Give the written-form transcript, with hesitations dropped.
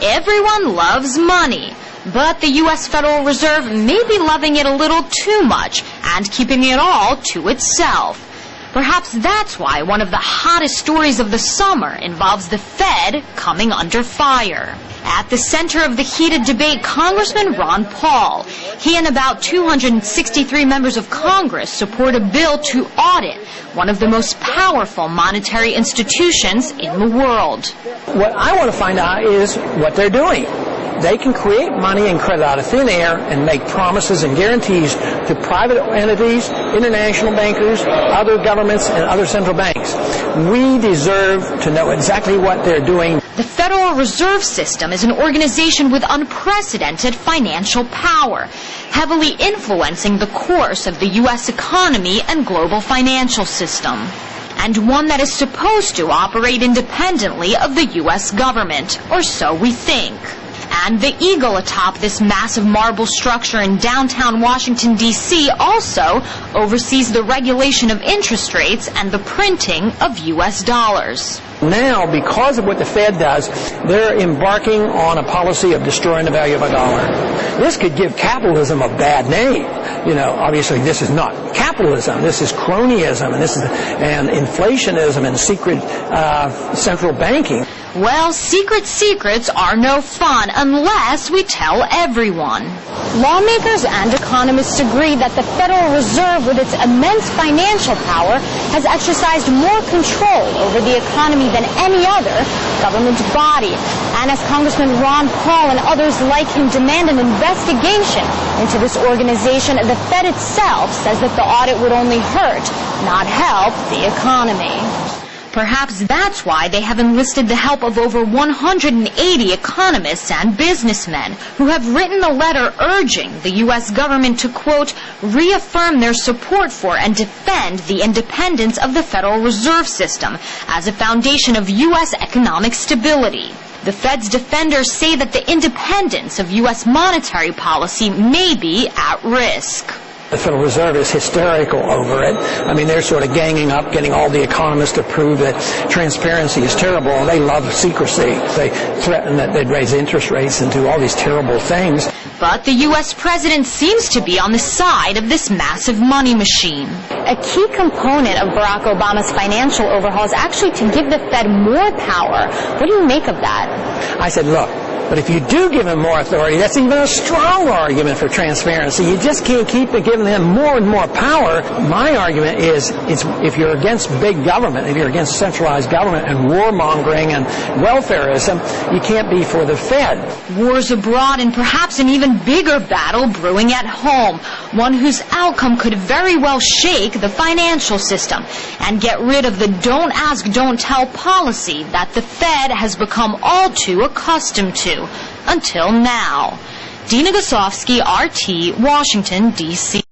Everyone loves money, but the U.S. Federal Reserve may be loving it a little too much and keeping it all to itself. Perhaps that's why one of the hottest stories of the summer involves the Fed coming under fire. At the center of the heated debate, Congressman Ron Paul. He and about 263 members of Congress support a bill to audit one of the most powerful monetary institutions in the world. What I want to find out is what they're doing. They can create money and credit out of thin air and make promises and guarantees to private entities, international bankers, other governments, and other central banks. We deserve to know exactly what they're doing. The Federal Reserve System is an organization with unprecedented financial power, heavily influencing the course of the U.S. economy and global financial system, and one that is supposed to operate independently of the U.S. government, or so we think. And the eagle atop this massive marble structure in downtown Washington, D.C. also oversees the regulation of interest rates and the printing of U.S. dollars. Now, because of what the Fed does, they're embarking on a policy of destroying the value of a dollar. This could give capitalism a bad name. You know, obviously this is not capitalism. This is cronyism, and inflationism and secret central banking. Well, secrets are no fun unless we tell everyone. Lawmakers and economists agree that the Federal Reserve, with its immense financial power, has exercised more control over the economy than any other government body. And as Congressman Ron Paul and others like him demand an investigation into this organization, the Fed itself says that the audit would only hurt, not help, the economy. Perhaps that's why they have enlisted the help of over 180 economists and businessmen who have written a letter urging the U.S. government to, quote, reaffirm their support for and defend the independence of the Federal Reserve System as a foundation of U.S. economic stability. The Fed's defenders say that the independence of U.S. monetary policy may be at risk. The Federal Reserve is hysterical over it. I mean, they're sort of ganging up, getting all the economists to prove that transparency is terrible. They love secrecy. They threaten that they'd raise interest rates and do all these terrible things. But the U.S. president seems to be on the side of this massive money machine. A key component of Barack Obama's financial overhaul is actually to give the Fed more power. What do you make of that? I said, look, but if you do give them more authority, that's even a strong argument for transparency. You just can't keep giving them more and more power. My argument is, if you're against big government, if you're against centralized government and warmongering and welfareism, you can't be for the Fed. Wars abroad and perhaps an even bigger battle brewing at home, one whose outcome could very well shake the financial system and get rid of the don't ask, don't tell policy that the Fed has become all too accustomed to. Until now. Dina Gosofsky, RT, Washington, D.C.